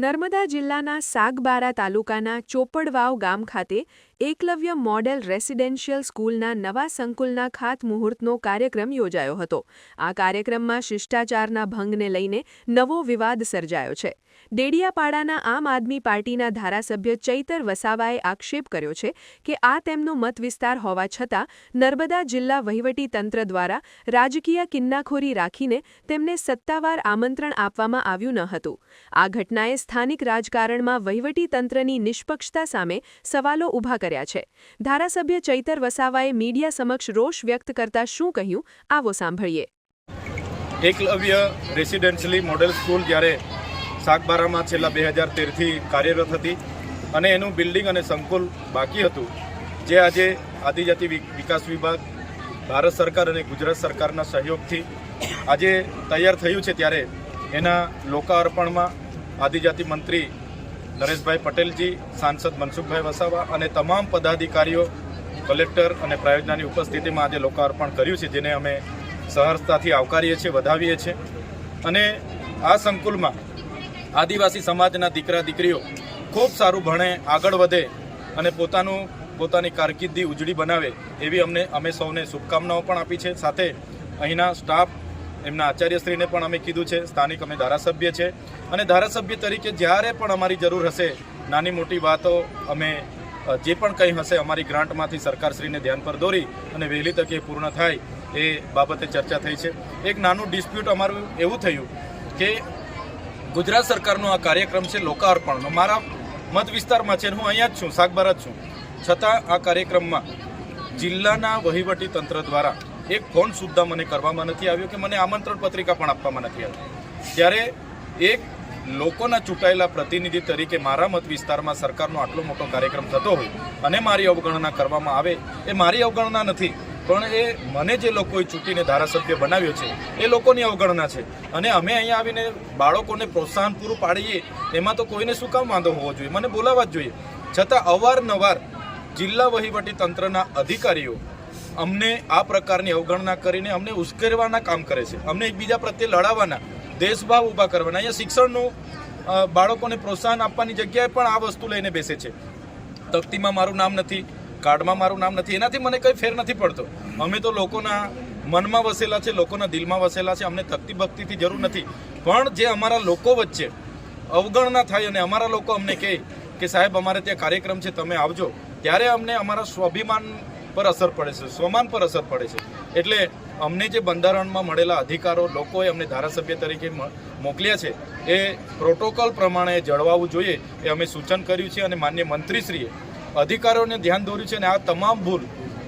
નર્મદા જિલ્લાના સાગબારા તાલુકાના ચોપડવાવ ગામ ખાતે એકલવ્ય મોડેલ રેસિડેન્શિયલ સ્કૂલના નવા સંકુલના ખાતમુહૂર્તનો કાર્યક્રમ યોજાયો હતો। આ કાર્યક્રમમાં શિષ્ટાચારના ભંગને લઈને નવો વિવાદ સર્જાયો છે। ડેડિયાપાડાના આમ આદમી પાર્ટીના ધારાસભ્ય ચૈતર વસાવાએ આક્ષેપ કર્યો છે કે આ તેમનો મત વિસ્તાર હોવા છતાં નર્મદા જિલ્લા વહીવટી તંત્ર દ્વારા રાજકીય કિન્નાખોરી રાખીને તેમને સત્તાવાર આમંત્રણ આપવામાં આવ્યું ન હતું। આ ઘટનાએ સ્થાનિક રાજકારણમાં વહીવટી તંત્રની નિષ્પક્ષતા સામે સવાલો ઊભા કર્યા છે। ધારાસભ્ય ચૈતર વસાવાએ મીડિયા સમક્ષ રોષ વ્યક્ત કરતા શું કહ્યું, આવો સાંભળીએ। એકલવ્ય રેસિડેન્શિયલ મોડેલ સ્કૂલ જ્યારે સાગબારામાં છેલ્લા 2013થી કાર્યરત હતી અને એનું બિલ્ડિંગ અને સંકુલ બાકી હતું, જે આજે આદિજાતિ વિકાસ વિભાગ, ભારત સરકાર અને ગુજરાત સરકારના સહયોગથી આજે તૈયાર થયું છે, ત્યારે એના લોકાર્પણમાં આદિજાતિ મંત્રી નરેશભાઈ પટેલજી, સાંસદ મનસુખભાઈ વસાવા અને તમામ પદાધિકારીઓ, કલેક્ટર અને પ્રાયોજનાની ઉપસ્થિતિમાં આજે લોકાર્પણ કર્યું છે, જેને અમે સહર્ષતાથી આવકારીએ છીએ, વધાવીએ છીએ। અને આ સંકુલમાં આદિવાસી સમાજના દીકરા દીકરીઓ ખૂબ સારું ભણે, આગળ વધે અને પોતાની કારકિર્દી ઉજળી બનાવે એવી અમે સૌને શુભકામનાઓ પણ આપી છે। સાથે અહીંના સ્ટાફ, એમના આચાર્યશ્રીને પણ અમે કીધું છે। સ્થાનિક અમે ધારાસભ્ય છે અને ધારાસભ્ય તરીકે જ્યારે પણ અમારી જરૂર હશે, નાની મોટી વાતો અમે જે પણ કંઈ હશે અમારી ગ્રાન્ટમાંથી સરકારશ્રીને ધ્યાન પર દોરી અને વહેલી તકે પૂર્ણ થાય એ બાબતે ચર્ચા થઈ છે। એક નાનું ડિસ્પ્યુટ અમારું એવું થયું કે ગુજરાત સરકારનો આ કાર્યક્રમ છે લોકાર્પણનો, મારા મત વિસ્તારમાં છે, હું અહીંયા જ છું, સાગબારા જ છું, છતાં આ કાર્યક્રમમાં જિલ્લાના વહીવટી તંત્ર દ્વારા એક ફોન સુદ્ધા મને કરવામાં નથી આવ્યો કે મને આમંત્રણ પત્રિકા પણ આપવામાં નથી આવી। ત્યારે એક લોકોના ચૂંટાયેલા પ્રતિનિધિ તરીકે મારા મત વિસ્તારમાં સરકારનો આટલો મોટો કાર્યક્રમ થતો હોય અને મારી અવગણના કરવામાં આવે, એ મારી અવગણના નથી, પણ એ મને જે લોકોએ ચૂંટીને ધારાસભ્ય બનાવ્યો છે એ લોકોની અવગણના છે। અને અમે અહીંયા આવીને બાળકોને પ્રોત્સાહન પૂરું પાડીએ એમાં તો કોઈને શું કામ વાંધો હોવો જોઈએ, મને બોલાવવા જ જોઈએ। છતાં અવારનવાર જિલ્લા વહીવટી તંત્રના અધિકારીઓ અમને આ પ્રકારની અવગણના કરીને અમને ઉશ્કેરવાના કામ કરે છે, અમને એકબીજા પ્રત્યે લડાવવાના, દેશભાવ ઊભા કરવાના। અહીંયા શિક્ષણનું બાળકોને પ્રોત્સાહન આપવાની જગ્યાએ પણ આ વસ્તુ લઈને બેસે છે। તકતીમાં મારું નામ નથી, કાર્ડમાં મારું નામ નથી, એનાથી મને કંઈ ફેર નથી પડતો। અમે તો લોકોના મનમાં વસેલા છે, લોકોના દિલમાં વસેલા છે, અમને તકતી ભક્તિથી જરૂર નથી, પણ જે અમારા લોકો વચ્ચે અવગણના થાય અને અમારા લોકો અમને કહે કે સાહેબ અમારે ત્યાં કાર્યક્રમ છે, તમે આવજો, ત્યારે અમને અમારા સ્વાભિમાન પર અસર પડે છે, સ્વમાન પર અસર પડે છે। એટલે અમને જે બંધારણમાં મળેલા અધિકારો લોકોએ અમને ધારાસભ્ય તરીકે મોકલ્યા છે એ પ્રોટોકોલ પ્રમાણે જળવાવું જોઈએ એ અમે સૂચન કર્યું છે અને માન્ય મંત્રીશ્રીએ અધિકારીઓને ધ્યાન દોર્યું છે। અને આ તમામ ભૂલ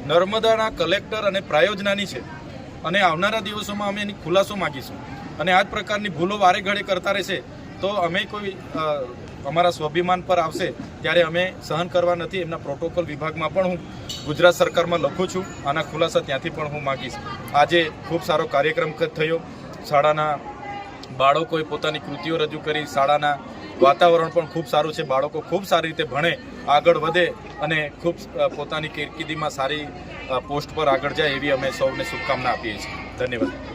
નર્મદાના કલેક્ટર અને પ્રાયોજનાની છે અને આવનારા દિવસોમાં અમે એની ખુલાસો માગીશું। અને આ જ પ્રકારની ભૂલો વારે ઘડે કરતા રહેશે તો અમે કોઈ અમારા સ્વાભિમાન પર આવશે ત્યારે અમે સહન કરવા નથી। એમના પ્રોટોકોલ વિભાગમાં પણ હું ગુજરાત સરકારમાં લખું છું, આના ખુલાસા ત્યાંથી પણ હું માગીશ। આજે ખૂબ સારો કાર્યક્રમ થયો, શાળાના બાળકોએ પોતાની કૃતિઓ રજૂ કરી, શાળાના વાતાવરણ પણ ખૂબ સારું છે, બાળકો ખૂબ સારી રીતે ભણે, આગળ વધે અને ખૂબ પોતાની કારકિર્દીમાં સારી પોસ્ટ પર આગળ જાય એવી અમે સૌને શુભકામના આપીએ છીએ। ધન્યવાદ।